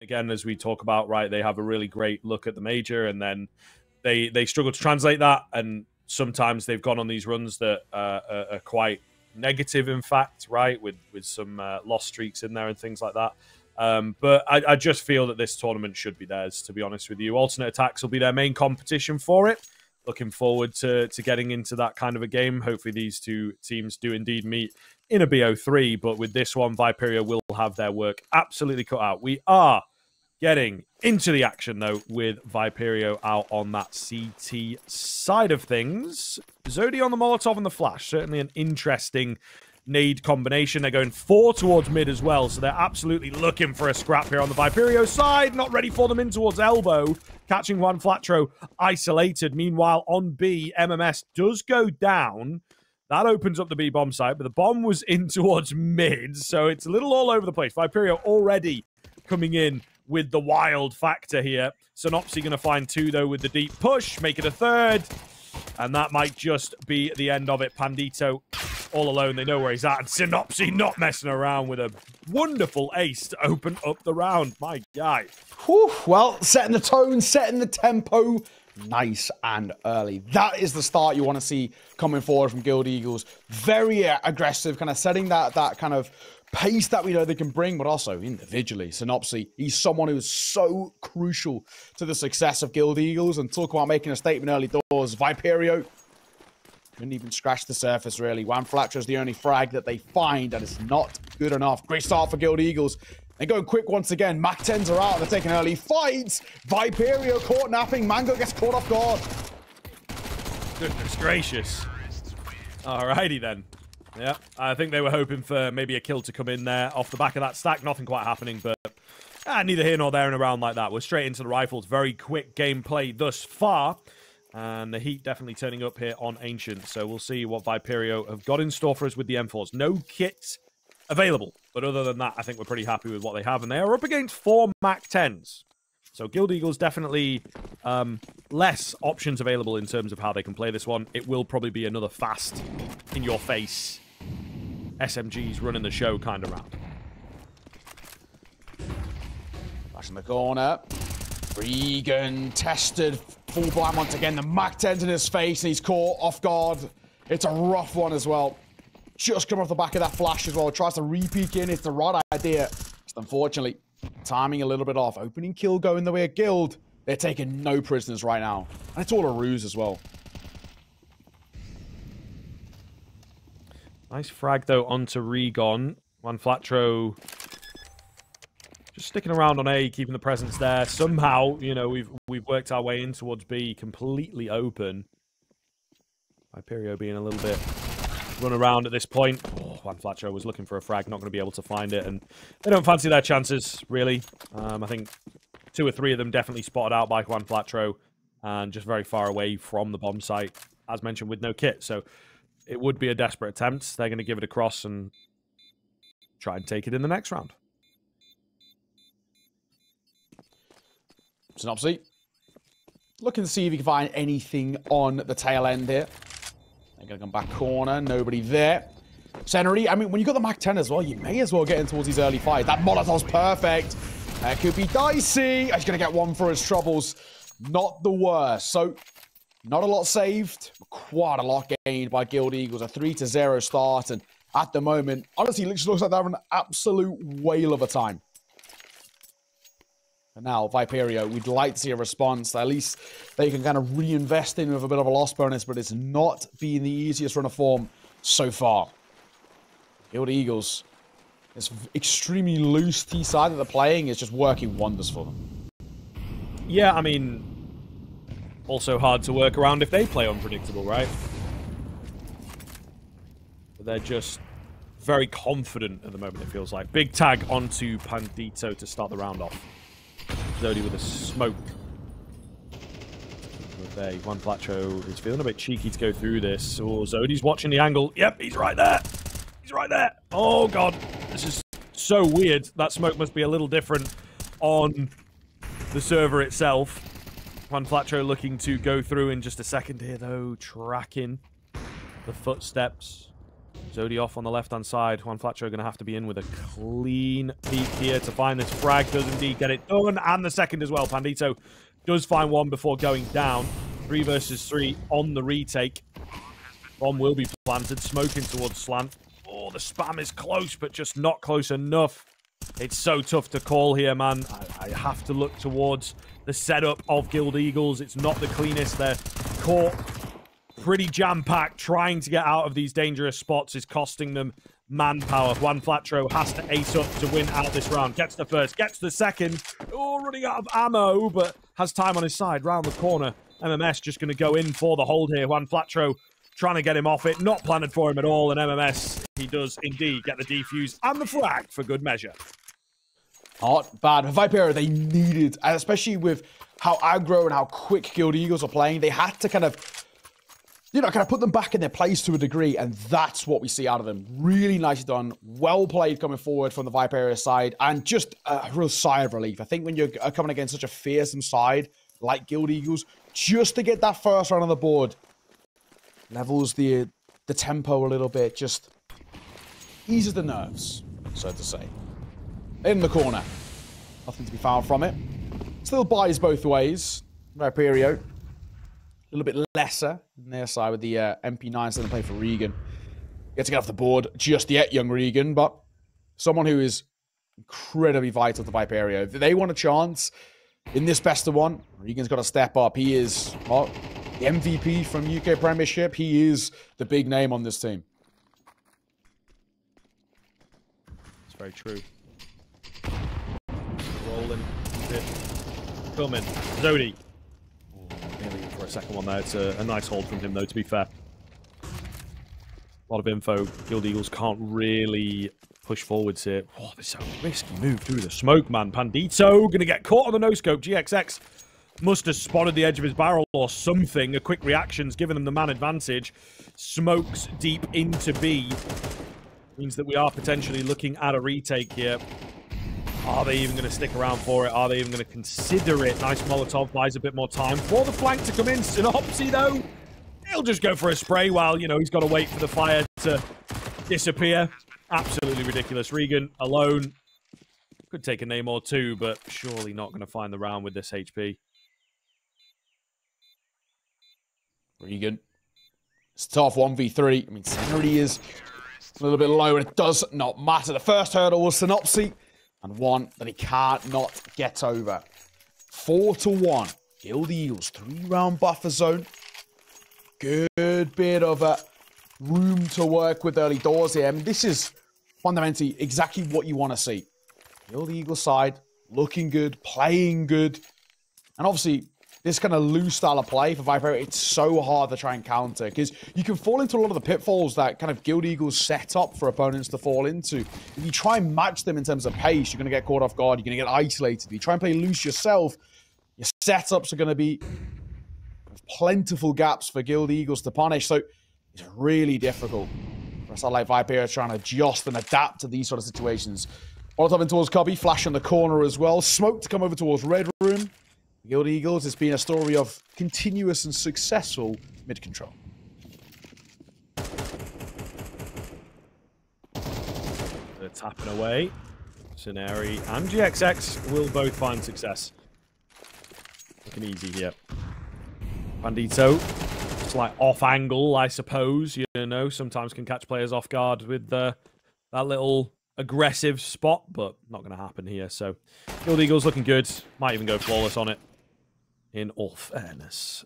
again, as we talk about, right, they have a really great look at the major, and then they struggle to translate that, and sometimes they've gone on these runs that are quite negative, in fact, right, with some lost streaks in there and things like that. But I just feel that this tournament should be theirs, to be honest with you. Alternate attacks will be their main competition for it. Looking forward to getting into that kind of a game. Hopefully these two teams do indeed meet in a BO3, but with this one, Viperio will have their work absolutely cut out. We are getting into the action, though, with Viperio out on that CT side of things. Zodi on the Molotov and the Flash. Certainly an interesting nade combination. They're going 4 towards mid as well, so they're absolutely looking for a scrap here on the Viperio side. Not ready for them in towards elbow. Catching juanflatroo isolated. Meanwhile, on B, MMS does go down. That opens up the B bomb site, but the bomb was in towards mid, so it's a little all over the place. Viperio already coming in with the wild factor here. sinnopsyy going to find 2, though, with the deep push. Make it a 3rd. And that might just be the end of it. Pandito all alone. They know where he's at. And sinnopsyy not messing around with a wonderful ace to open up the round. My guy. Whew, well, setting the tone, setting the tempo. Nice and early. That is the start you want to see coming forward from gild.Eagles. Very aggressive, kind of setting that kind of pace that we know they can bring, but also individually. sinnopsyy, he's someone who is so crucial to the success of gild.Eagles. And talk about making a statement early doors. Viperio didn't even scratch the surface, really. juanflatroo is the only frag that they find, and it's not good enough. Great start for gild.Eagles. They're going quick once again. Mac 10s are out. They're taking early fights. Viperio caught napping. Mango gets caught off guard. Goodness gracious. Alrighty then. Yeah, I think they were hoping for maybe a kill to come in there off the back of that stack. Nothing quite happening, but neither here nor there in a round like that. We're straight into the rifles. Very quick gameplay thus far. And the heat definitely turning up here on Ancient. So we'll see what Viperio have got in store for us with the M4s. No kits available. But other than that, I think we're pretty happy with what they have. And they are up against 4 Mac 10s. So gild.Eagles definitely less options available in terms of how they can play this one. It will probably be another fast, in-your-face, SMGs running the show kind of round. Flash in the corner. rigoN tested full blind once again. The Mac 10's in his face and he's caught off guard. It's a rough one as well. Just come off the back of that flash as well. Tries to re-peek in. It's the right idea. Just unfortunately, timing a little bit off. Opening kill going the way of Guild. They're taking no prisoners right now. And it's all a ruse as well. Nice frag, though, onto rigoN. juanflatroo just sticking around on A, keeping the presence there. Somehow, you know, we've worked our way in towards B, completely open. Viperio being a little bit run around at this point. Oh, juanflatroo was looking for a frag, not going to be able to find it, and they don't fancy their chances, really. I think 2 or 3 of them definitely spotted out by juanflatroo, and just very far away from the bomb site, as mentioned, with no kit. So it would be a desperate attempt. They're going to give it across and try and take it in the next round. sinnopsyy looking to see if he can find anything on the tail end here. They're going to come back corner. Nobody there. sinnopsyy, I mean, when you got the Mac 10 as well, you may as well get in towards these early fights. That Molotov's perfect. Could be dicey. He's going to get one for his troubles. Not the worst. So, not a lot saved. Quite a lot gained by gild.Eagles. A 3-0 start. And at the moment, honestly, it looks like they're having an absolute whale of a time. And now, Viperio, we'd like to see a response. At least they can kind of reinvest in with a bit of a loss bonus, but it's not been the easiest run of form so far. gild.Eagles, this extremely loose T side that they're playing is just working wonders for them. Yeah, I mean, also hard to work around if they play unpredictable, right? But they're just very confident at the moment, it feels like. Big tag onto Pandito to start the round off. Zodi with a smoke. juanflatroo is feeling a bit cheeky to go through this. Oh, Zodi's watching the angle. Yep, he's right there. He's right there. Oh, God. This is so weird. That smoke must be a little different on the server itself. juanflatroo looking to go through in just a second here, though. Tracking the footsteps. Zodi off on the left-hand side. juanflatroo going to have to be in with a clean peek here to find this frag. Does indeed get it done. And the second as well. Pandito does find one before going down. 3 versus 3 on the retake. Bomb will be planted. Smoking towards slant. Oh, the spam is close, but just not close enough. It's so tough to call here, man. I have to look towards the setup of Guild Eagles. It's not the cleanest. They're caught pretty jam-packed. Trying to get out of these dangerous spots is costing them manpower. juanflatroo has to ace up to win out this round. Gets the first, gets the second. Oh, running out of ammo, but has time on his side. Round the corner. MMS just going to go in for the hold here. juanflatroo trying to get him off it. Not planted for him at all. And MMS, he does indeed get the defuse and the frag for good measure. Not bad. Viperio, they needed, especially with how aggro and how quick Guild Eagles are playing, they had to kind of put them back in their place to a degree, and that's what we see out of them. Really nicely done. Well played coming forward from the Viperio side, and just a real sigh of relief. I think when you're coming against such a fearsome side like Guild Eagles, just to get that first round on the board levels the tempo a little bit, just eases the nerves, so to say. In the corner. Nothing to be found from it. Still buys both ways. Viperio. A little bit lesser than their side with the MP9 still in play for rigoN. Gets to get off the board just yet, young rigoN, but someone who is incredibly vital to Viperio. If they want a chance in this best of one, rigoN's got to step up. He is the MVP from UK Premiership. He is the big name on this team. It's very true. Rolling. Coming. Zodi. Nearly in for a second one there. It's a nice hold from him, though, to be fair. A lot of info. Guild Eagles can't really push forwards here. Oh, this is a risky move through the smoke, man. Pandito going to get caught on the no-scope. GXX must have spotted the edge of his barrel or something. A quick reaction's given him the man advantage. Smokes deep into B. Means that we are potentially looking at a retake here. Are they even going to stick around for it? Are they even going to consider it? Nice Molotov buys a bit more time for the flank to come in. sinnopsyy, though, he'll just go for a spray while, he's got to wait for the fire to disappear. Absolutely ridiculous. rigoN alone. Could take a name or two, but surely not going to find the round with this HP. rigoN. It's tough 1v3. I mean, sanity is a little bit low, and it does not matter. The first hurdle was sinnopsyy, and one that he can't not get over. 4-1. Guild Eagles, 3-round buffer zone. Good bit of room to work with early doors here. I mean, this is fundamentally exactly what you want to see. Guild Eagles side, looking good, playing good. And obviously, this kind of loose style of play for Viperio, it's so hard to try and counter, because you can fall into a lot of the pitfalls that kind of Guild Eagles set up for opponents to fall into. If you try and match them in terms of pace, you're going to get caught off guard, you're going to get isolated. If you try and play loose yourself, your setups are going to be plentiful gaps for Guild Eagles to punish. So it's really difficult for a side like Viperio trying to adjust and adapt to these sort of situations. Molotov in towards Cubby, flash in the corner as well. Smoke to come over towards Red Room. Guild Eagles, it's been a story of continuous and successful mid-control. They're tapping away. sinnopsyy and GXX will both find success. Looking easy here. Pandito, slight off angle, I suppose. Sometimes can catch players off guard with that little aggressive spot, but not going to happen here. So, Guild Eagles looking good. Might even go flawless on it. In all fairness,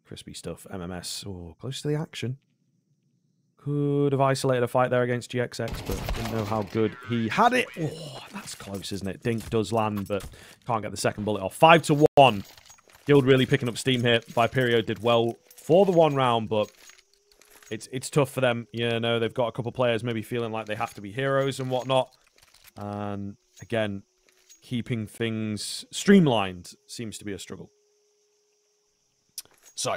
crispy stuff. MMS, close to the action. Could have isolated a fight there against GXX, but didn't know how good he had it. Oh, that's close, isn't it? Dink does land, but can't get the second bullet off. 5-1. Guild really picking up steam here. Viperio did well for the one round, but it's tough for them. They've got a couple players maybe feeling like they have to be heroes and whatnot. And again, keeping things streamlined seems to be a struggle. So,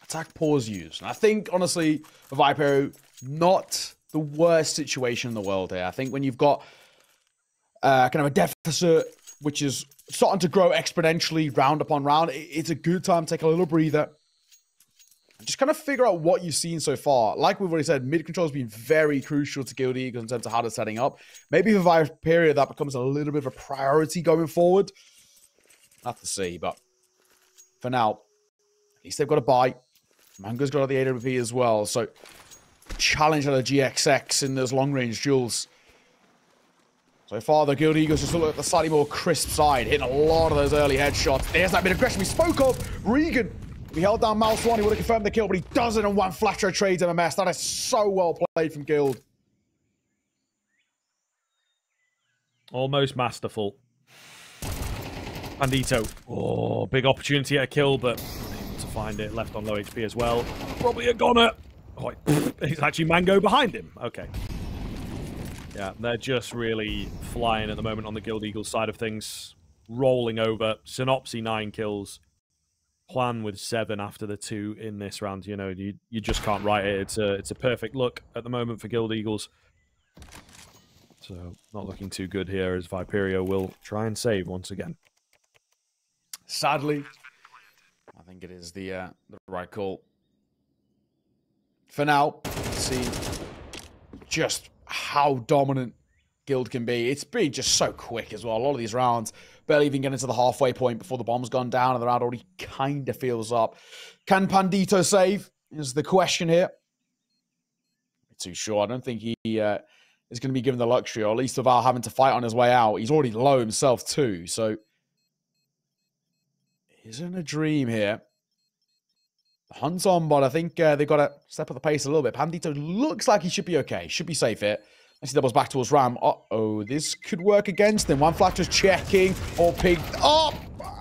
attack pause used. And I think, honestly, for Viperio, not the worst situation in the world here. I think when you've got kind of a deficit, which is starting to grow exponentially round upon round, it's a good time to take a little breather. just kind of figure out what you've seen so far. Like we've already said, mid control has been very crucial to guild eagles in terms of how they're setting up. Maybe for Viperio, that becomes a little bit of a priority going forward. Have to see, but for now, at least they've got a buy. Mango's got the AWP as well, so challenge out of GXX in those long-range duels. So far, the Guild Eagles just look like the slightly more crisp side, hitting a lot of those early headshots. There's that bit of aggression we spoke of. rigoN, if he held down Mouse 1, he would have confirmed the kill, but he doesn't, and juanflatroo trades MMS. That is so well played from Guild. Almost masterful. Bandito. Oh, big opportunity at a kill, but able to find it. Left on low HP as well. Probably a goner. Oh, he's actually Mango behind him. Okay. Yeah, they're just really flying at the moment on the Guild Eagles side of things. Rolling over. sinnopsyy 9 kills. Juan with 7 after the 2 in this round. You know, you just can't write it. It's a perfect look at the moment for Guild Eagles. So, not looking too good here as Viperio will try and save once again. Sadly, I think it is the right call. For now, let's see just how dominant Guild can be. It's been just so quick as well. A lot of these rounds barely even getting to the halfway point before the bomb's gone down and the round already kind of feels up. Can Bandito save is the question here. I'm too sure. I don't think he is going to be given the luxury, or at least without having to fight on his way out. He's already low himself too, so isn't a dream here. The hunt's on, but I think they've got to step up the pace a little bit. Bandito looks like he should be okay. Should be safe here. As he doubles back towards Ram. Uh-oh, this could work against him. juanflatroo's checking or picked up.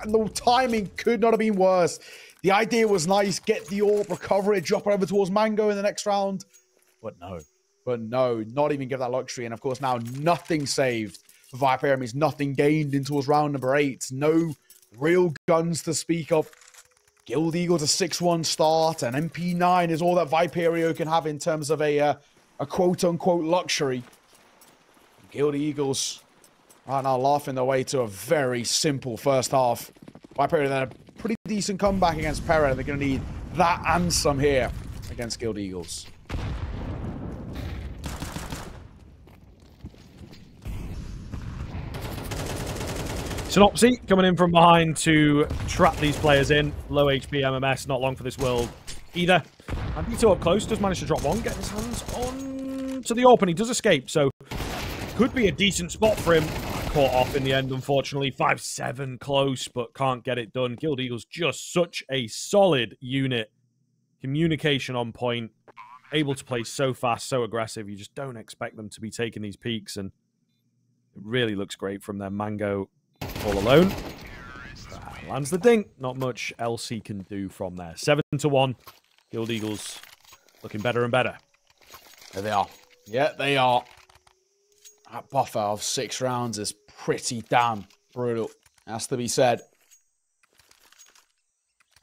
And the timing could not have been worse. The idea was nice. Get the orb, recover it, drop it over towards Mango in the next round. But no. But no, not even give that luxury. And of course now nothing saved. For Viperio means nothing gained in towards round number 8. No real guns to speak of. Guild Eagles a 6-1 start, and MP9 is all that Viperio can have in terms of a quote-unquote luxury. Guild Eagles right now laughing their way to a very simple first half. Viperio then a pretty decent comeback against Pera. They're going to need that and some here against Guild Eagles. sinnopsyy coming in from behind to trap these players in. Low HP MMS, not long for this world either. Bandito up close, does manage to drop one, getting his hands on to the open. He does escape, so could be a decent spot for him. Caught off in the end, unfortunately. 5-7 close, but can't get it done. Guild Eagles just such a solid unit. Communication on point. Able to play so fast, so aggressive. You just don't expect them to be taking these peaks, and it really looks great from their Mango all alone. Lands the dink. Not much else he can do from there. 7-1. Guild Eagles looking better and better. There they are. Yeah, they are. That buffer of 6 rounds is pretty damn brutal. Has to be said.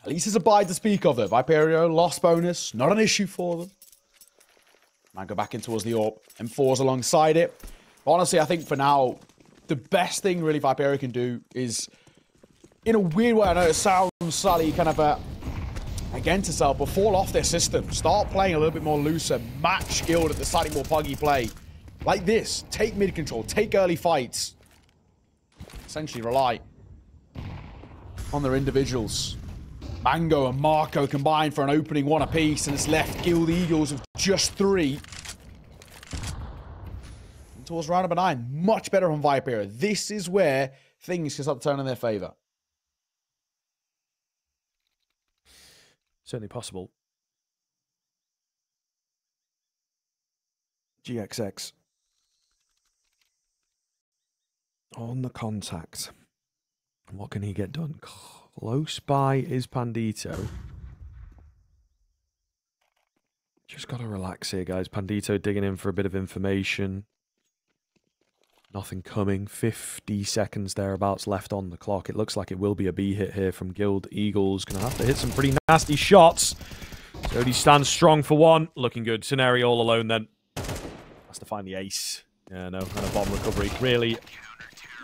At least there's a buy to speak of, though. Viperio, lost bonus. Not an issue for them. Might go back in towards the AWP. M4's alongside it. But honestly, I think for now, the best thing really Viperio can do is, in a weird way, I know it sounds slightly kind of against itself, but fall off their system. Start playing a little bit more looser. Match Guild at the slightly more puggy play. Like this. Take mid control. Take early fights. Essentially rely on their individuals. Mango and Marco combined for an opening 1 apiece, and it's left Guild Eagles with just 3. And towards round number 9, much better from Viperio. This is where things can start to turn in their favor. Certainly possible. GXX. On the contact. What can he get done? Close by is Bandito. Just got to relax here, guys. Bandito digging in for a bit of information. Nothing coming. 50 seconds thereabouts left on the clock. It looks like it will be a B hit here from Guild Eagles. Going to have to hit some pretty nasty shots. Jody stands strong for 1. Looking good. Scenario all alone then. Has to find the ace. Yeah, no. And a bomb recovery. Really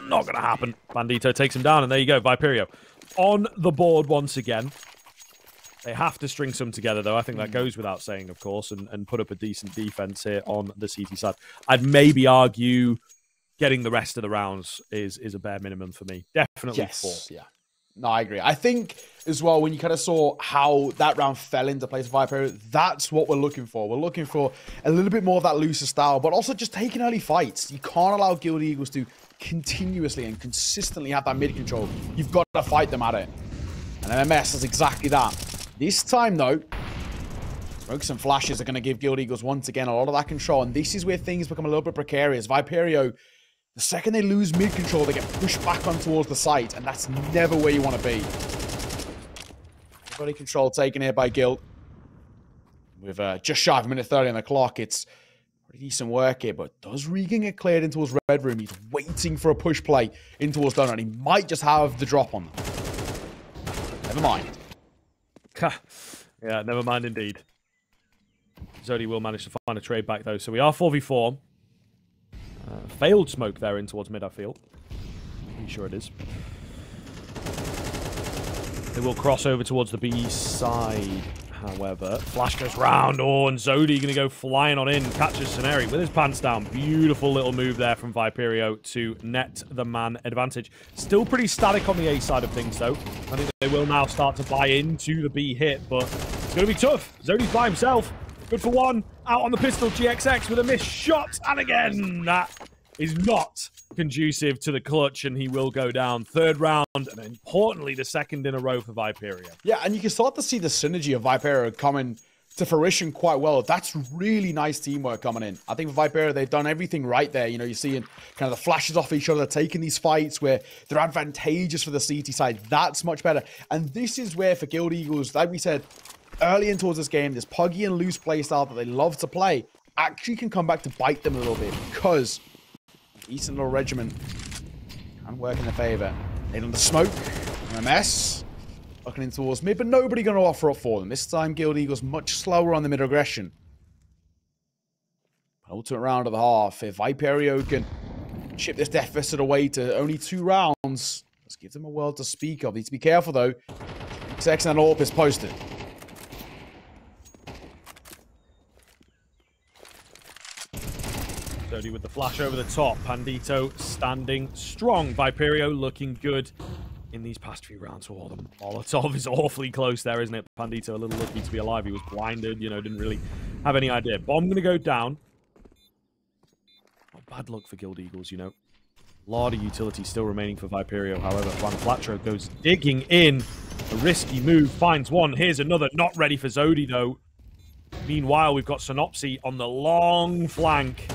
not going to happen. Bandito takes him down, and there you go. Viperio on the board once again. They have to string some together, though. I think that goes without saying, of course, and put up a decent defense here on the CT side. I'd maybe argue getting the rest of the rounds is a bare minimum for me. Definitely 4. Yeah. No, I agree. I think as well, when you kind of saw how that round fell into place for Viperio, that's what we're looking for. We're looking for a little bit more of that looser style, but also just taking early fights. You can't allow Guild Eagles to continuously and consistently have that mid control. You've got to fight them at it. And MMS does exactly that. This time, though, smokes and flashes are going to give Guild Eagles once again a lot of that control, and this is where things become a little bit precarious. Viperio, the second they lose mid control, they get pushed back on towards the site, and that's never where you want to be. Body control taken here by Guild. With just shy of a minute 30 on the clock, it's pretty decent work here, but does rigoN get cleared in towards Red Room? He's waiting for a push play in towards Donut, and he might just have the drop on them. Never mind. Yeah, never mind indeed. Zodi will manage to find a trade back, though, so we are 4v4. Failed smoke there in towards mid, I feel. Pretty sure it is. They will cross over towards the B side, however. Flash goes round. Oh, and Zodi going to go flying on in. Catches sinnopsyy with his pants down. Beautiful little move there from Viperio to net the man advantage. Still pretty static on the A side of things, though. I think they will now start to buy into the B hit, but it's going to be tough. Zodi's by himself. Good for one. Out on the pistol, GXX with a missed shot. And again, that is not conducive to the clutch, and he will go down. Third round, and importantly, the second in a row for Viperio. Yeah, and you can start to see the synergy of Viperio coming to fruition quite well. That's really nice teamwork coming in. I think for Viperio, they've done everything right there. You know, you're seeing kind of the flashes off each other, taking these fights where they're advantageous for the CT side. That's much better. And this is where, for Guild Eagles, like we said, early in towards this game, this puggy and loose playstyle that they love to play actually can come back to bite them a little bit, because Eastern Little Regiment can work in their favor. They on the smoke, MMS, looking in towards mid, but nobody going to offer up for them. This time, Guild Eagles much slower on the mid aggression. Ultimate round of the half. If Viperio can chip this deficit away to only 2 rounds, let's give them a world to speak of. Need to be careful, though. Sex and AWP is posted. Zodi with the flash over the top. Pandito standing strong. Viperio looking good in these past few rounds. Oh, the Molotov is awfully close there, isn't it? Pandito a little lucky to be alive. He was blinded, you know, didn't really have any idea. Bomb going to go down. Not bad luck for Guild Eagles, you know. A lot of utility still remaining for Viperio. However, juanflatroo goes digging in. A risky move. Finds one. Here's another. Not ready for Zodi, though. Meanwhile, we've got sinnopsyy on the long flank.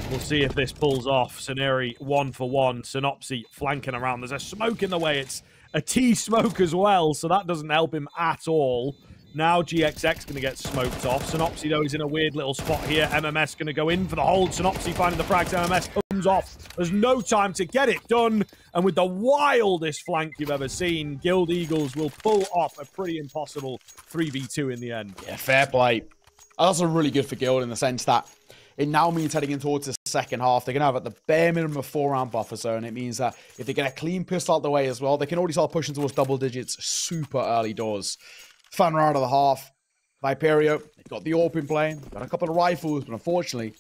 We'll see if this pulls off. sinnopsyy 1-for-1. sinnopsyy flanking around. There's a smoke in the way. It's a T smoke as well, so that doesn't help him at all. Now GXX going to get smoked off. sinnopsyy, though, is in a weird little spot here. MMS going to go in for the hold. sinnopsyy finding the frags. MMS comes off. There's no time to get it done. And with the wildest flank you've ever seen, Guild Eagles will pull off a pretty impossible 3v2 in the end. Yeah, fair play. That's also really good for Guild in the sense that it now means heading in towards the second half, they're going to have at the bare minimum a 4-round buffer zone. It means that if they get a clean pistol out the way as well, they can already start pushing towards double digits super early doors. Fun round of the half. Viperio, they've got the AWP in play, got a couple of rifles, but unfortunately,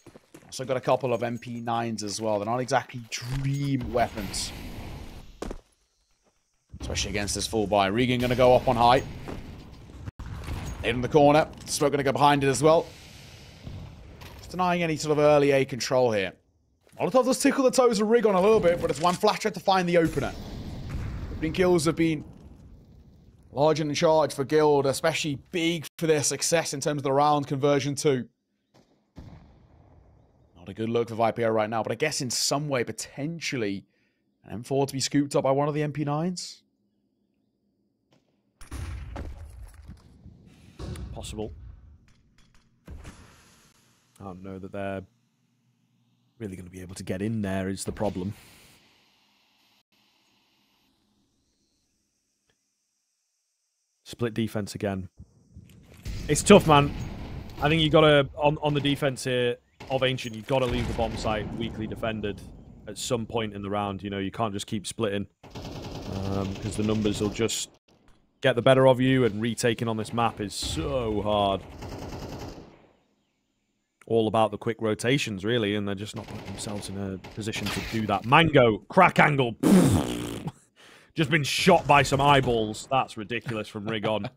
also got a couple of MP9s as well. They're not exactly dream weapons, especially against this full buy. rigoN going to go up on high. In the corner. Smoke going to go behind it as well. Denying any sort of early A control here. Molotov does tickle the toes of rigoN a little bit, but it's juanflatroo to find the opener. Opening kills have been large and in charge for Guild, especially big for their success in terms of the round conversion too. Not a good look for Viperio right now, but I guess in some way, potentially, an M4 to be scooped up by one of the MP9s. Possible. I don't know that they're really going to be able to get in there is the problem. Split defense again. It's tough, man. I think you got to, on the defense here of Ancient, you've got to leave the bomb site weakly defended at some point in the round. You know, you can't just keep splitting because the numbers will just get the better of you, and retaking on this map is so hard. All about the quick rotations, really, and they're just not putting themselves in a position to do that. Mango, crack angle. Just been shot by some eyeballs. That's ridiculous from rigoN.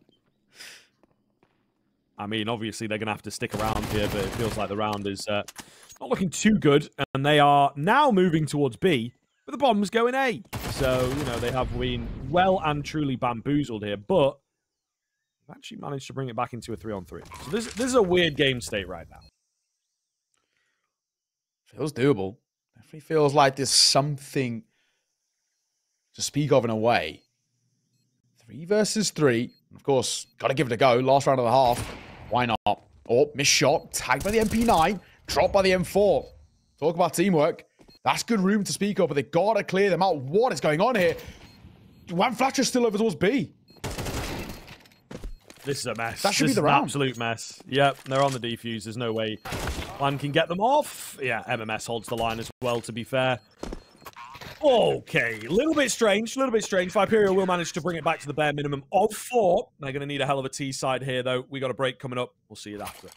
I mean, obviously, they're going to have to stick around here, but it feels like the round is not looking too good, and they are now moving towards B, but the bombs go in A. So, you know, they have been well and truly bamboozled here, but they've actually managed to bring it back into a 3-on-3. So this is a weird game state right now. Feels doable. Definitely feels like there's something to speak of in a way. 3 versus 3. Of course, got to give it a go. Last round of the half. Why not? Oh, missed shot. Tagged by the MP9. Dropped by the M4. Talk about teamwork. That's good room to speak of, but they got to clear them out. What is going on here? juanflatroo's still over towards B. This is a mess. That should be the round. Absolute mess. Yep, they're on the defuse. There's no way one can get them off. Yeah, MMS holds the line as well, to be fair. Okay, a little bit strange. Viperio will manage to bring it back to the bare minimum of 4. They're going to need a hell of a T side here, though. We got a break coming up. We'll see you after.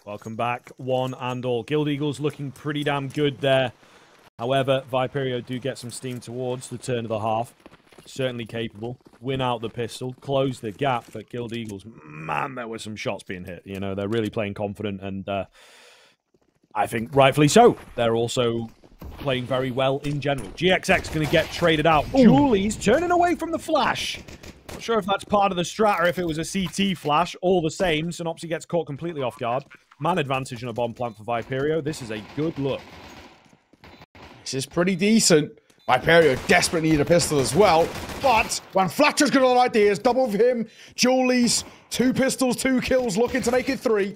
Welcome back, one and all. Guild Eagles looking pretty damn good there. However, Viperio do get some steam towards the turn of the half. Certainly capable. Win out the pistol, close the gap, but Guild Eagles, man, there were some shots being hit. You know, they're really playing confident, and I think rightfully so. They're also playing very well in general. GXX going to get traded out. Ooh. Julie's turning away from the flash. Not sure if that's part of the strat or if it was a CT flash. All the same, sinnopsyy gets caught completely off guard. Man advantage on a bomb plant for Viperio. This is a good look. This is pretty decent. Viperio desperately need a pistol as well, but juanflatroo's got all the ideas. Double for him. Julie's 2 pistols, 2 kills, looking to make it 3.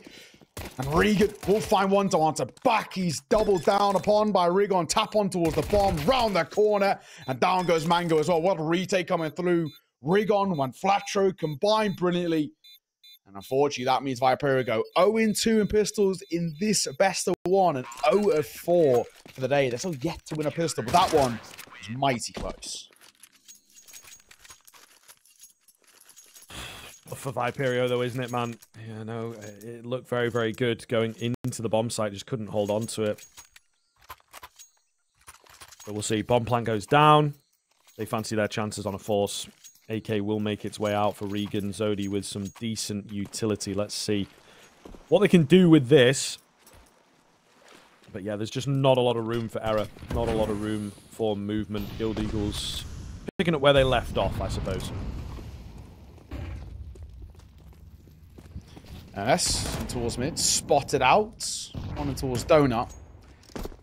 And rigoN will find one to answer back. He's doubled down upon by rigoN. Tap on towards the bomb, round the corner, and down goes Mango as well. What a retake coming through. rigoN, juanflatroo combined brilliantly. And unfortunately, that means Viperio go 0-2 in pistols in this best of 1 and 0-4 for the day. They're still yet to win a pistol, but that one was mighty close. For Viperio, though, isn't it, man? Yeah, no, it looked very, very good going into the bomb site. Just couldn't hold on to it. But we'll see. Bomb plant goes down. They fancy their chances on a force. AK will make its way out for rigoN. Zodi with some decent utility. Let's see what they can do with this. But yeah, there's just not a lot of room for error. Not a lot of room for movement. Guild Eagles picking up where they left off, I suppose. Yes, towards mid. Spotted out. On and towards Donut.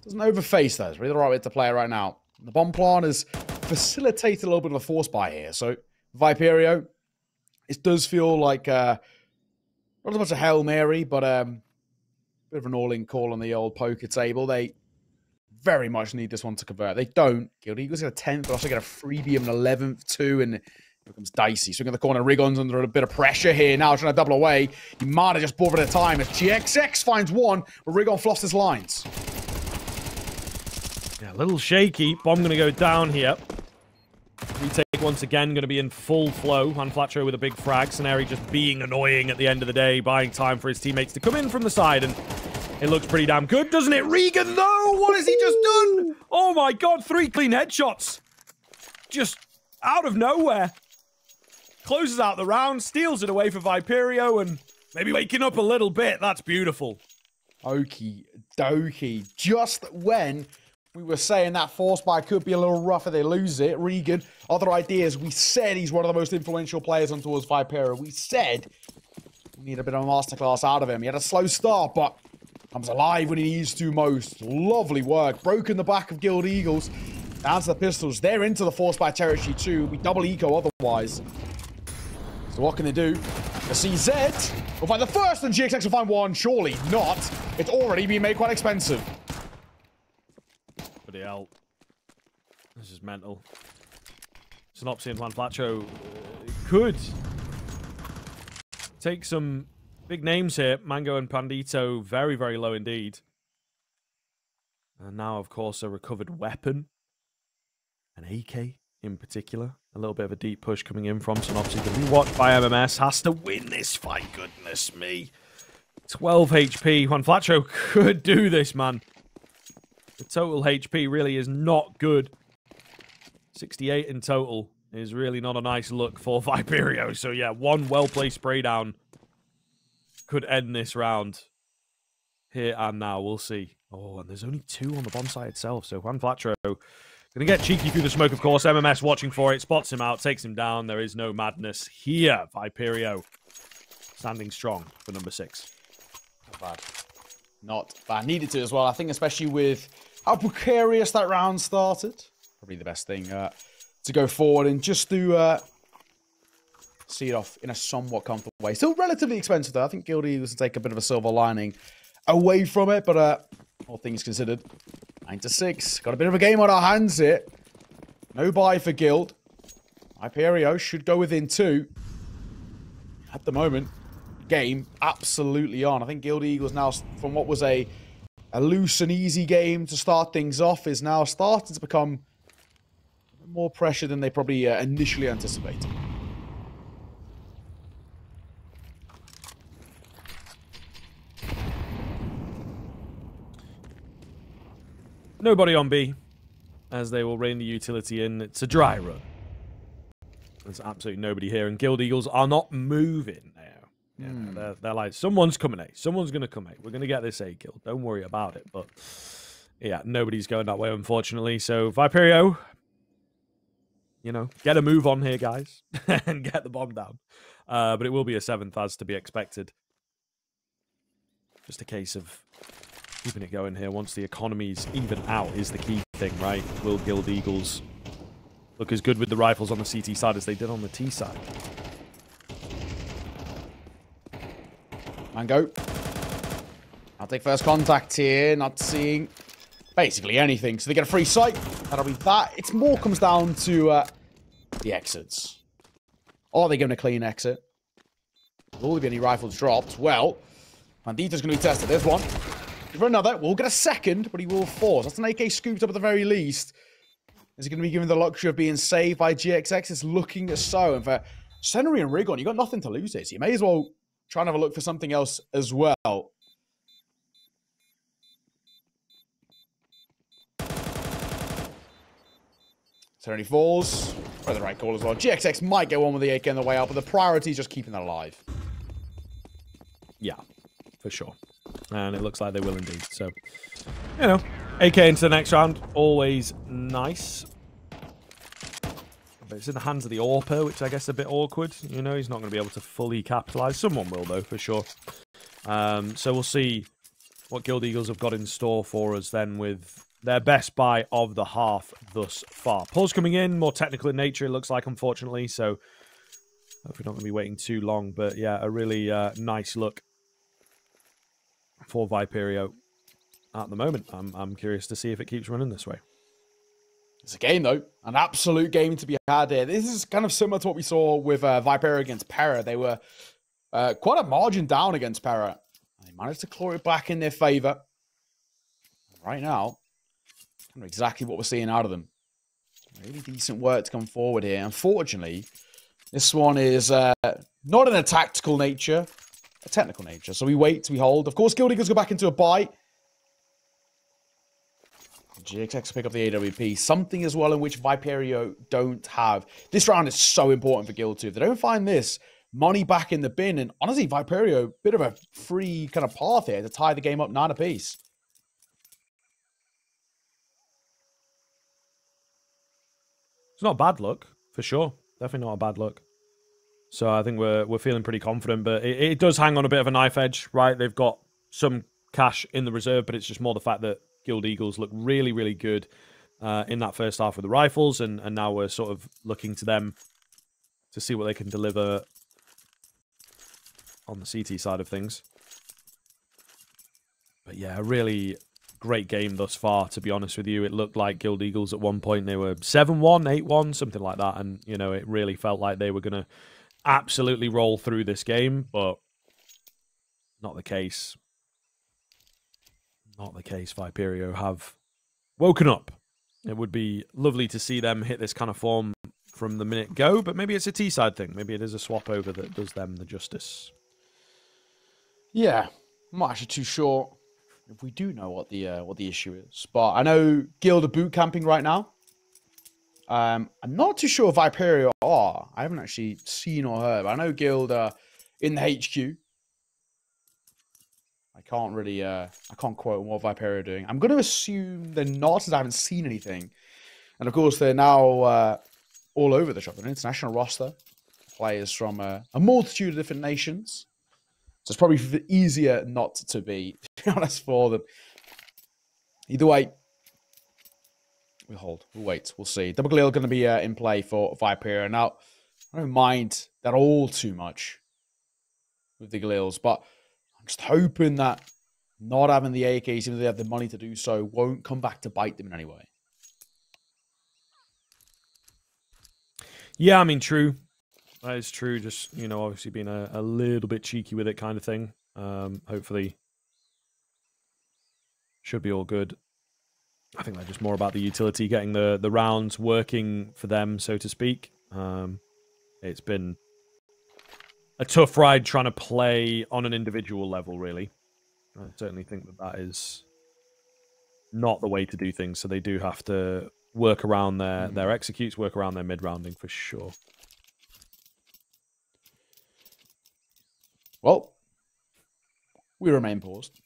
Doesn't overface though. It's really the right way to play it right now. The bomb plant has facilitated a little bit of a force buy here. So, Viperio, it does feel like not as much a Hail Mary, but bit of an all-in call on the old poker table. They very much need this one to convert. They don't. Guild Eagles get a 10th, but also get a freebie of an 11th too, and it becomes dicey. Swing in the corner, rigoN's under a bit of pressure here now, trying to double away. He might have just bought it at a time as GXX finds one, but rigoN flossed his lines. Yeah, a little shaky. Bomb going to go down here. Retake once again, going to be in full flow. juanflatroo with a big frag. sinnopsyy just being annoying at the end of the day, buying time for his teammates to come in from the side, and it looks pretty damn good, doesn't it? rigoN, though! What has he just done? Oh my god, 3 clean headshots. Just out of nowhere. Closes out the round, steals it away for Viperio, and maybe waking up a little bit. That's beautiful. Okie dokie. Just when we were saying that force buy could be a little rough if they lose it, rigoN, other ideas. We said he's one of the most influential players on towards Viperio. We said we need a bit of a masterclass out of him. He had a slow start, but comes alive when he needs to most. Lovely work. Broken the back of Guild Eagles. Down to the pistols. They're into the force buy territory too. We double eco otherwise. So what can they do? The CZ will find the first, and GXX will find one. Surely not. It's already been made quite expensive. Bloody hell. This is mental. sinnopsyy and juanflatroo could take some big names here. Mango and Pandito very, very low indeed. And now, of course, a recovered weapon. An AK in particular. A little bit of a deep push coming in from sinnopsyy. Going to be watched by MMS. Has to win this fight. Goodness me. 12 HP. juanflatroo could do this, man. The total HP really is not good. 68 in total is really not a nice look for Viperio. So yeah, one well-placed spray down could end this round. Here and now, we'll see. Oh, and there's only 2 on the bomb site itself. So juanflatroo gonna get cheeky through the smoke, of course. MMS watching for it, spots him out, takes him down. There is no madness here. Viperio standing strong for number 6. Not bad. Not bad. Needed to as well. I think especially with how precarious that round started. Probably the best thing to go forward and just to see it off in a somewhat comfortable way. Still relatively expensive though. I think Guild Eagles will take a bit of a silver lining away from it, but all things considered, 9-6. Got a bit of a game on our hands here. No buy for Guild. Viperio should go within 2. At the moment, game absolutely on. I think Guild Eagles now, from what was a loose and easy game to start things off, is now starting to become more pressure than they probably initially anticipated. Nobody on B. as they will rein the utility in. It's a dry run. There's absolutely nobody here, and Guild Eagles are not moving now. You know, they're like, someone's coming, A. Someone's going to come, A. We're going to get this A kill. Don't worry about it. But, yeah, nobody's going that way, unfortunately. So, Viperio, you know, get a move on here, guys, and get the bomb down. But it will be a 7th, as to be expected. Just a case of keeping it going here. Once the economy's even out is the key thing, right? Will Guild Eagles look as good with the rifles on the CT side as they did on the T side? Mango. I'll take first contact here. Not seeing basically anything. So they get a free sight. That'll be that. It's more comes down to the exits. Are they going to clean exit? Will there be any rifles dropped? Well, Bandita's going to be tested. There's one. For another. We'll get a second, but he will force. That's an AK scooped up at the very least. Is he going to be given the luxury of being saved by GXX? It's looking as so. And for sinnopsyy and rigoN, you've got nothing to lose here. So you may as well try and have a look for something else as well. sinnopsyy falls. Probably the right call as well. GXX might get one with the AK on the way out, but the priority is just keeping that alive. Yeah, for sure. And it looks like they will indeed. So, you know, AK into the next round. Always nice. But it's in the hands of the AWPer, which I guess is a bit awkward. You know, he's not going to be able to fully capitalize. Someone will, though, for sure. So we'll see what Guild Eagles have got in store for us then with their best buy of the half thus far. Pause coming in, more technical in nature, it looks like, unfortunately. So hopefully not going to be waiting too long. But yeah, a really nice look for Viperio at the moment. I'm curious to see if it keeps running this way. It's a game, though. An absolute game to be had here. This is kind of similar to what we saw with Viperio against Para. They were quite a margin down against Para. They managed to claw it back in their favor. Right now, kind of exactly what we're seeing out of them. Really decent work to come forward here. Unfortunately, this one is not in a tactical nature, a technical nature. So we wait, we hold. Of course, Guild Eagles go back into a buy. GXX pick up the AWP. Something as well in which Viperio don't have. This round is so important for Guild 2. If they don't find this, money back in the bin. And honestly, Viperio, bit of a free kind of path here to tie the game up 9 apiece. It's not a bad look, for sure. Definitely not a bad look. So I think we're feeling pretty confident, but it does hang on a bit of a knife edge, right? They've got some cash in the reserve, but it's just more the fact that Guild Eagles look really, really good in that first half with the rifles, and now we're sort of looking to them to see what they can deliver on the CT side of things. But yeah, a really great game thus far, to be honest with you. It looked like Guild Eagles at one point, they were 7-1, 8-1, something like that, and, you know, it really felt like they were going to absolutely roll through this game, but not the case. Not the case. Viperio have woken up. It would be lovely to see them hit this kind of form from the minute go, but maybe it's a T-side thing. Maybe it is a swap over that does them the justice. Yeah, I'm not actually too sure if we do know what the issue is, but I know Guild are boot camping right now. I'm not too sure if Viperio are. I haven't actually seen or heard, but I know Guild are in the HQ. I can't really, I can't quote what Viperio are doing. I'm going to assume they're not, as I haven't seen anything. And of course, they're now all over the shop. An international roster. Players from a multitude of different nations. So it's probably easier not to be honest, for them. Either way, we'll hold. We'll wait. We'll see. Double Galil going to be in play for Viperio. Now, I don't mind that all too much with the Galils, but I'm just hoping that not having the AKs, even though they have the money to do so, won't come back to bite them in any way. Yeah, I mean, true. That is true. Just, you know, obviously being a little bit cheeky with it kind of thing. Hopefully, should be all good. I think they're just more about the utility, getting the rounds working for them, so to speak. It's been a tough ride trying to play on an individual level, really. I certainly think that is not the way to do things, so they do have to work around their executes, work around their mid-rounding for sure. Well, we remain paused.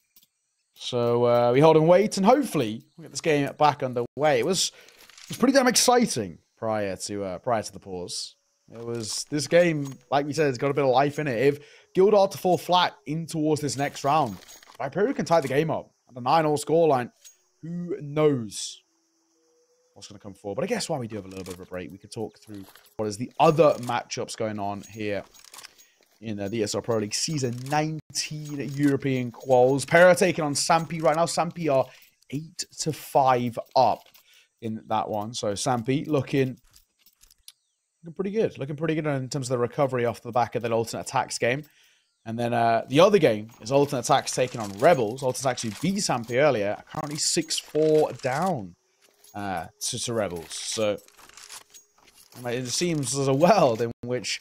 So we hold and wait, and hopefully we get this game back underway. It was pretty damn exciting prior to the pause. It was this game, like we said, it's got a bit of life in it. If Guild are to fall flat in towards this next round, Viperio can tie the game up at a 9-all scoreline. Who knows what's going to come forward? But I guess while we do have a little bit of a break, we could talk through what is the other matchups going on here in the ESL Pro League Season 19 European Quals. Para taking on sinnopsyy right now. sinnopsyy are 8-5 up in that one. So sinnopsyy looking pretty good. Looking pretty good in terms of the recovery off the back of that Alternate Attacks game. And then the other game is Alternate Attacks taking on Rebels. Alternate Attacks who beat sinnopsyy earlier, currently 6-4 down to Rebels. So it seems there's a world in which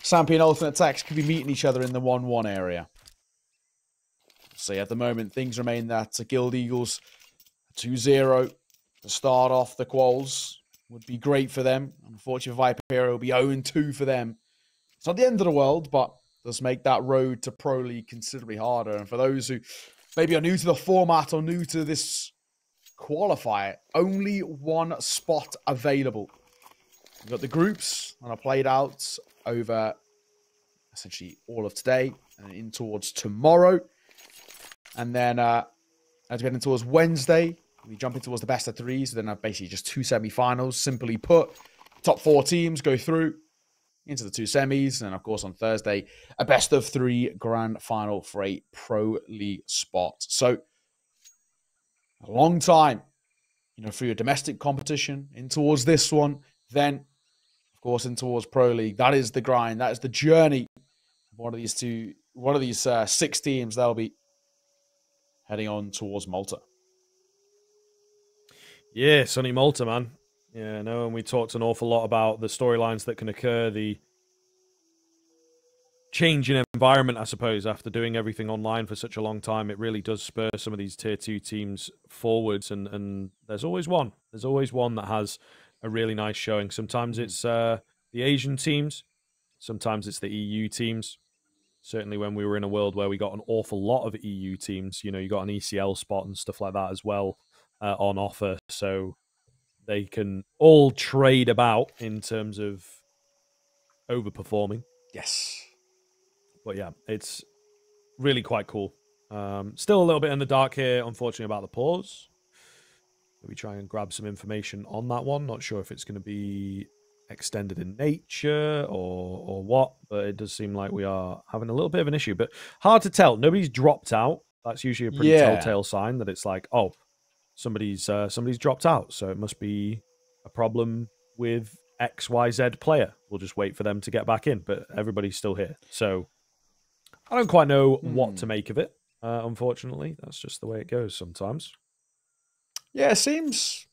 sinnopsyy and Alternate Attacks could be meeting each other in the 1-1 area. So at the moment, things remain that Guild Eagles 2-0 to start off the quals would be great for them. Unfortunately, Viperio will be 0-2 for them. It's not the end of the world, but does make that road to Pro League considerably harder. And for those who maybe are new to the format or new to this qualifier, only one spot available. We've got the groups and are played out over essentially all of today and in towards tomorrow. And then as we get in towards Wednesday, we jump into towards the best of 3. So then basically just 2 semi-finals. Simply put, top 4 teams go through into the 2 semis. And of course on Thursday, a best of 3 grand final for a Pro League spot. So a long time, for your domestic competition in towards this one. Then, of course, in towards Pro League. That is the grind. That is the journey. One of these 6 teams, they'll be heading on towards Malta. Yeah, sunny Malta, man. Yeah, no, and we talked an awful lot about the storylines that can occur, the change in environment, I suppose, after doing everything online for such a long time. It really does spur some of these tier 2 teams forwards, and there's always one. There's always one that has a really nice showing. Sometimes it's the Asian teams. Sometimes it's the EU teams. Certainly when we were in a world where we got an awful lot of EU teams, you got an ECL spot and stuff like that as well on offer. So they can all trade about in terms of overperforming. Yes. But yeah, it's really quite cool. Still a little bit in the dark here, unfortunately, about the pause. Maybe try and grab some information on that one. Not sure if it's going to be extended in nature or what, but it does seem like we are having a little bit of an issue. But hard to tell. Nobody's dropped out. That's usually a pretty telltale sign that it's like, oh, somebody's dropped out. So it must be a problem with XYZ player. We'll just wait for them to get back in. But everybody's still here. So I don't quite know what to make of it. Unfortunately, that's just the way it goes sometimes. Yeah, it seems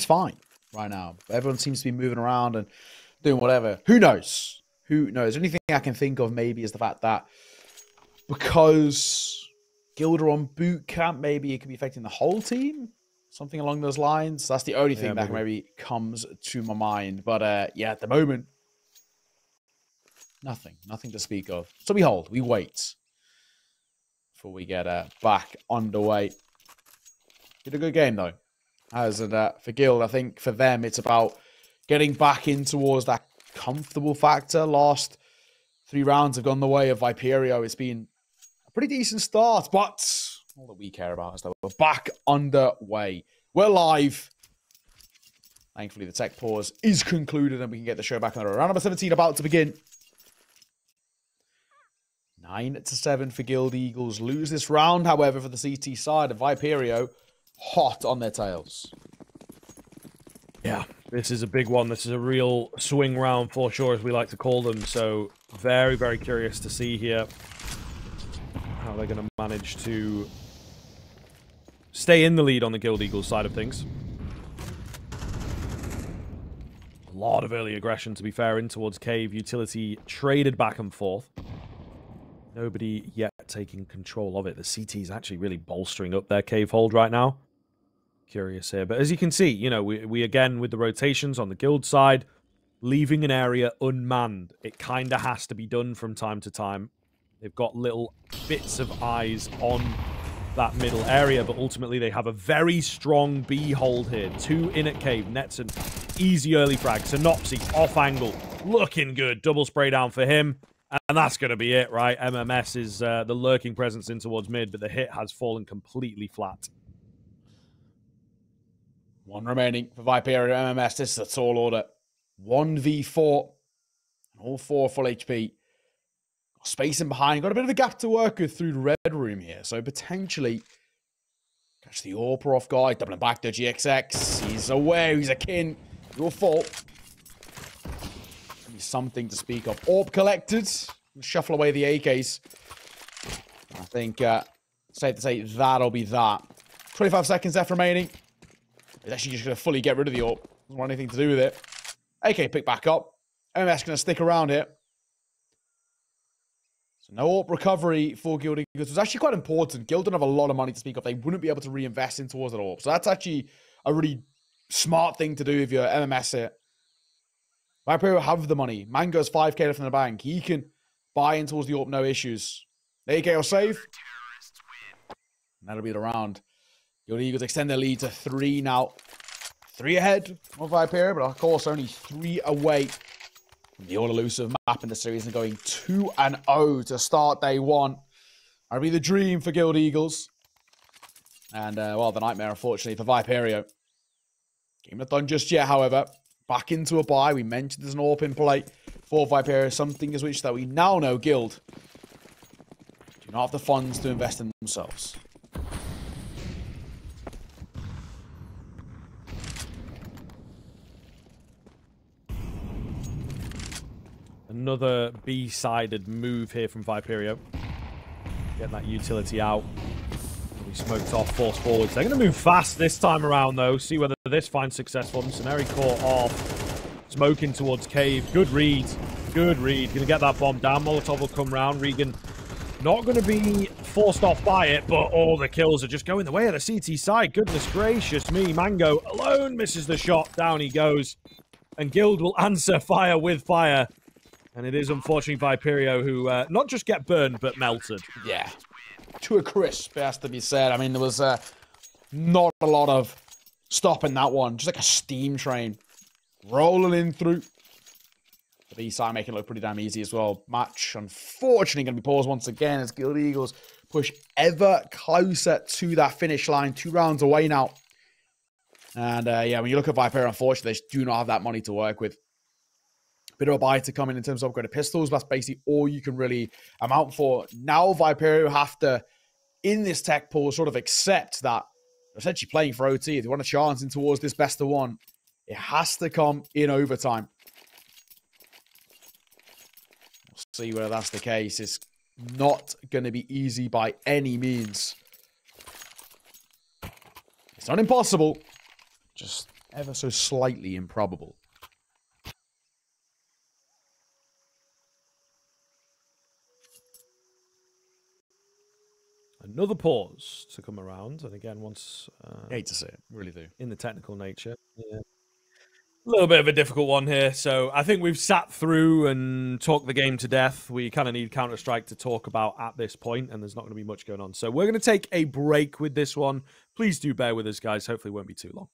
fine right now. Everyone seems to be moving around and doing whatever. Who knows? Who knows? The only thing I can think of maybe is the fact that because Guild are on boot camp, maybe it could be affecting the whole team. Something along those lines. That's the only thing that maybe comes to my mind. But yeah, at the moment, nothing to speak of. So we hold, we wait before we get back underway. Did a good game though. As for Guild, I think for them it's about getting back in towards that comfortable factor. Last 3 rounds have gone the way of Viperio. It's been a pretty decent start, but all that we care about is that we're back underway. We're live. Thankfully, the tech pause is concluded and we can get the show back on the road. Round number 17 about to begin. 9-7 for Guild Eagles. Lose this round, however, for the CT side of Viperio. Hot on their tails. Yeah, this is a big one. This is a real swing round for sure, as we like to call them. So very, very curious to see here how they're going to manage to stay in the lead on the Guild Eagles side of things. A lot of early aggression, to be fair, in towards Cave. Utility traded back and forth. Nobody yet taking control of it. The CT is actually really bolstering up their Cave hold right now. curious here. But as you can see, you know, we again, with the rotations on the guild side, leaving an area unmanned. It kind of has to be done from time to time. They've got little bits of eyes on that middle area, but ultimately they have a very strong B hold here. 2 in at cave. Netson, easy early frag. sinnopsyy, off angle. Looking good. Double spray down for him. And that's going to be it, right? MMS is the lurking presence in towards mid, but the hit has fallen completely flat. 1 remaining for Viperio MMS. This is a tall order. 1v4. All 4 full HP. Spacing behind. Got a bit of a gap to work with through the red room here. So potentially catch the AWPer off guard. Doubling back to GXX. He's aware. He's a kin. Your fault. Something to speak of. AWP collected. Shuffle away the AKs. I think safe to say that'll be that. 25 seconds left remaining. He's actually just going to fully get rid of the AWP. Doesn't want anything to do with it. AK pick back up. MMS going to stick around here. So no AWP recovery for Guild Eagles. It was actually quite important. Guild don't have a lot of money to speak of. They wouldn't be able to reinvest in towards that AWP. So that's actually a really smart thing to do if you're MMS here. Viperio have the money. Mango's 5k left in the bank. He can buy in towards the AWP, no issues. The AK will save. And that'll be the round. Guild Eagles extend their lead to 3 now. 3 ahead of Viperio, but of course only 3 away from the all-elusive map in the series and going 2-0 to start day 1. That'll be the dream for Guild Eagles. And, well, the nightmare, unfortunately, for Viperio. Game not done just yet, however. Back into a buy. We mentioned there's an AWP in play for Viperio. Something is which that we now know Guild do not have the funds to invest in themselves. Another B-sided move here from Viperio. Getting that utility out. We smoked off, force forwards. They're going to move fast this time around, though. See whether this finds success for them. Sinnopsyy caught off. Smoking towards cave. Good read. Good read. Going to get that bomb down. Molotov will come round. rigoN not going to be forced off by it, but all the kills are just going the way of the CT side. Goodness gracious me. Mango alone misses the shot. Down he goes. And Guild will answer fire with fire. And it is unfortunately Viperio who not just get burned, but melted. Yeah. To a crisp, it has to be said. I mean, there was not a lot of stopping that one. Just like a steam train. Rolling in through. The B-side making it look pretty damn easy as well. Match, unfortunately, going to be paused once again as Guild Eagles push ever closer to that finish line. 2 rounds away now. And, yeah, when you look at Viperio, unfortunately, they do not have that money to work with. Bit of a buy to come in terms of upgraded pistols. That's basically all you can really amount for. Now Viperio have to, in this tech pool, sort of accept that they're essentially playing for OT. If they want a chance in towards this best of 1, it has to come in overtime. We'll see whether that's the case. It's not going to be easy by any means. It's not impossible, just ever so slightly improbable. Another pause to come around, and again, once I hate to say it, really do. In the technical nature, yeah. A little bit of a difficult one here. So I think we've sat through and talked the game to death. We kind of need Counter-Strike to talk about at this point, and there's not going to be much going on. So we're going to take a break with this one. Please do bear with us, guys. Hopefully, it won't be too long.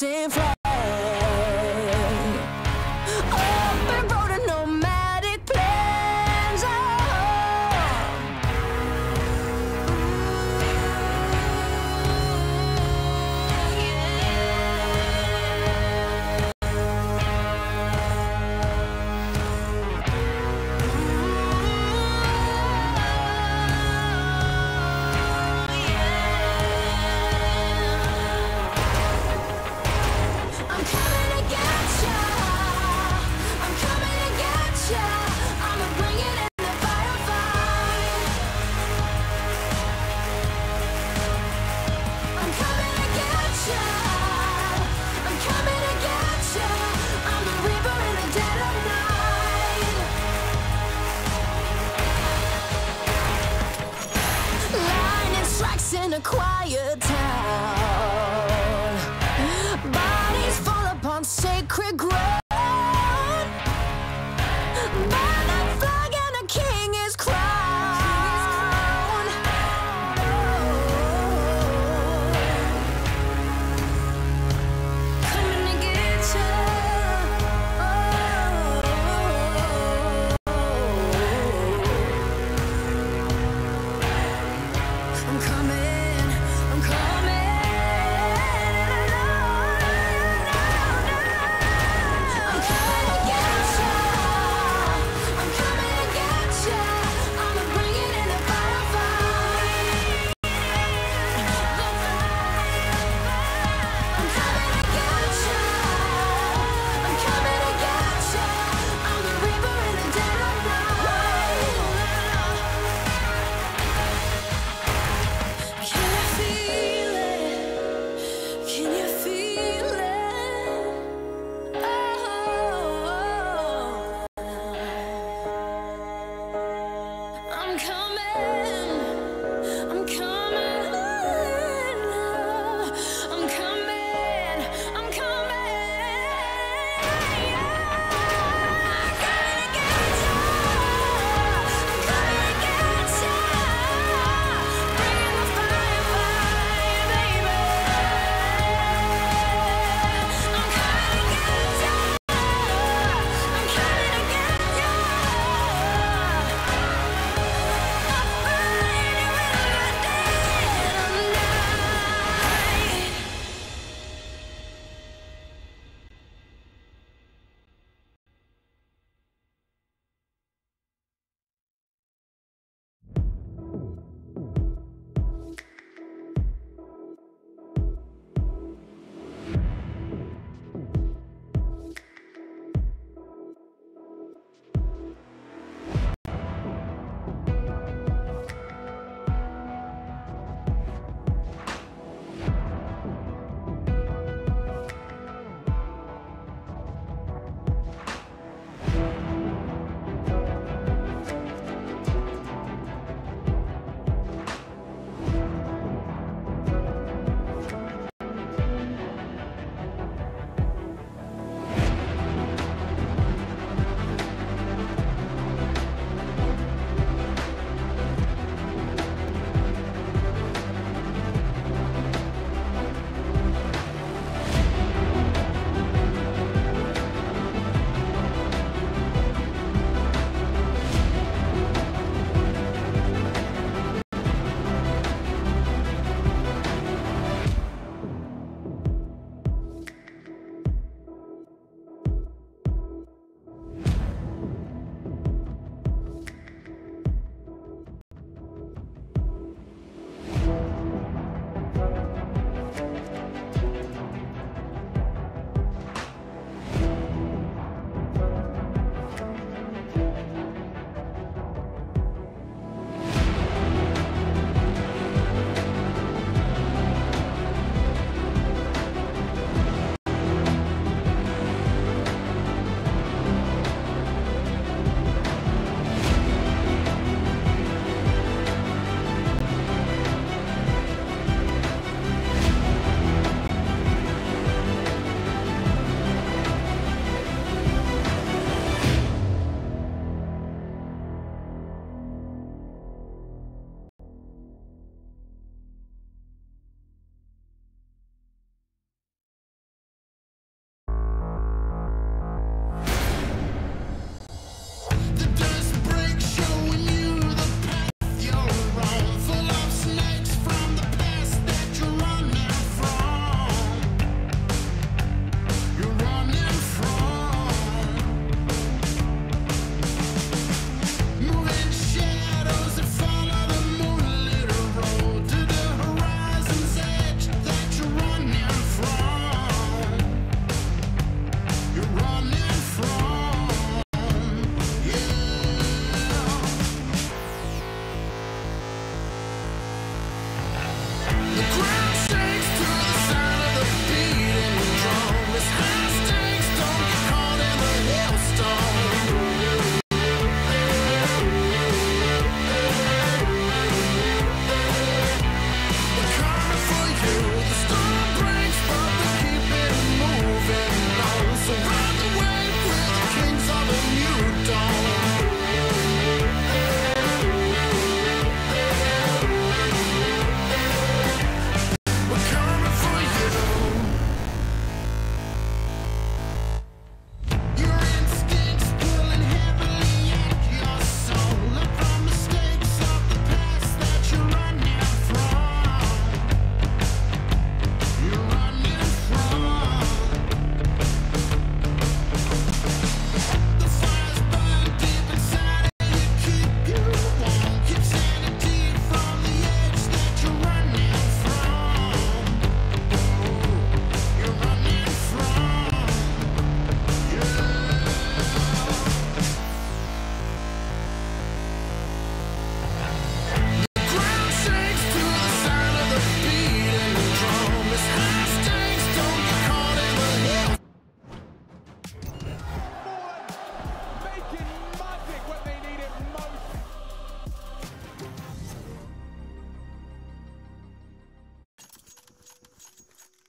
lost in flight. Open road and nomadic plans. I'm coming to get ya. I'm coming to get ya. I'ma bring it in the firefight. I'm coming to get ya. I'm coming to get ya. I'm the reaper in the dead of night. Lightning strikes in a quiet town. Bodies fall upon sacred ground. By that flag and a king is crowned. Coming to get ya. I'm coming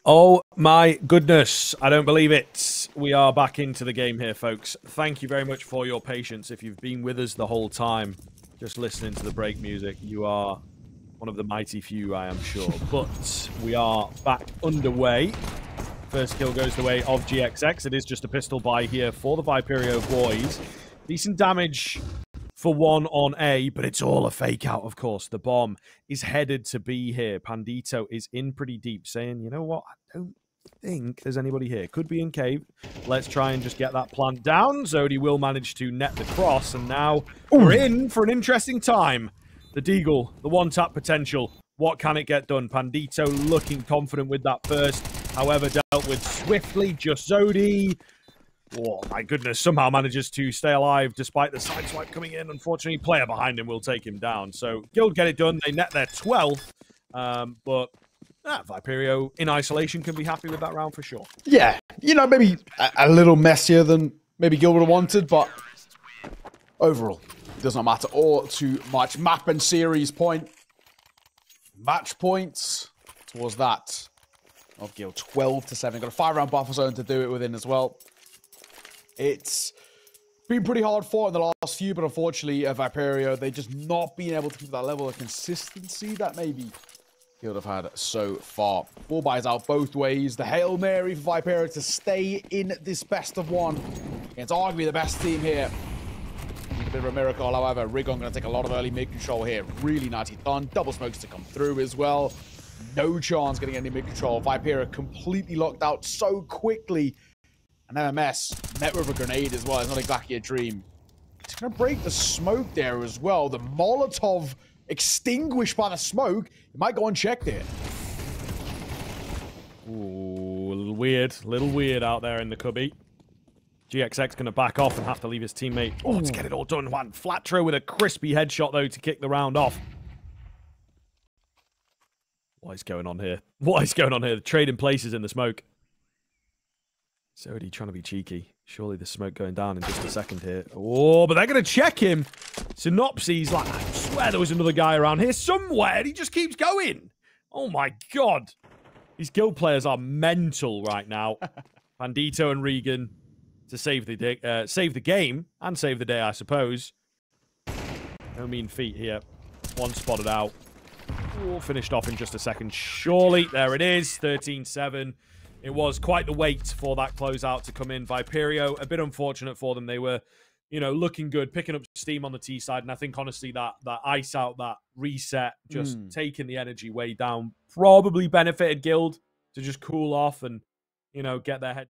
Oh my goodness, I don't believe it. We are back into the game here, folks. Thank you very much for your patience. If you've been with us the whole time, just listening to the break music, you are one of the mighty few, I am sure. But we are back underway. First kill goes the way of GXX. It is just a pistol buy here for the Viperio boys. Decent damage for one on A, but it's all a fake out, of course. The bomb is headed to B here. Pandito is in pretty deep, saying, you know what? I don't think there's anybody here. Could be in cave. Let's try and just get that plant down. Zodi will manage to net the cross, and now we're in for an interesting time. The Deagle, the one-tap potential. What can it get done? Pandito looking confident with that first. However, dealt with swiftly. Just Zodi. Oh, my goodness. Somehow manages to stay alive despite the sideswipe coming in. Unfortunately, player behind him will take him down. So, Guild get it done. They net their 12th. But Viperio in isolation can be happy with that round for sure. Yeah. You know, maybe a little messier than maybe Guild would have wanted, but overall, does not matter all too much. Map and series point. Match points towards that of Guild. 12-7. Got a 5-round buffer zone to do it within as well. It's been pretty hard for in the last few, but unfortunately, Viperio, they just not being able to keep that level of consistency that maybe Guild have had so far. 4 buys out both ways. The Hail Mary for Viperio to stay in this best of one against arguably the best team here. A bit of a miracle, however. rigoN going to take a lot of early mid-control here. Really nicely done. Double smokes to come through as well. No chance getting any mid-control. Viperio completely locked out so quickly. And MMS met with a grenade as well. It's not exactly a dream. It's going to break the smoke there as well. The Molotov extinguished by the smoke. It might go unchecked here. Ooh, a little weird out there in the cubby. GXX going to back off and have to leave his teammate. Oh, let's get it all done. juanflatroo with a crispy headshot, though, to kick the round off. What is going on here? What is going on here? Trading places in the smoke. Zodi trying to be cheeky. Surely the smoke going down in just a second here. Oh, but they're going to check him. Sinnopsyy's like, I swear there was another guy around here somewhere. And he just keeps going. Oh, my God. These Guild players are mental right now. Pandito and rigoN to save the game and save the day, I suppose. No mean feat here. One spotted out. Oh, finished off in just a second. Surely, there it is. 13-7. It was quite the wait for that closeout to come in. Viperio, a bit unfortunate for them. They were, you know, looking good, picking up steam on the T side. And I think, honestly, that ice out, that reset, just taking the energy way down, probably benefited Guild to just cool off and, you know, get their head.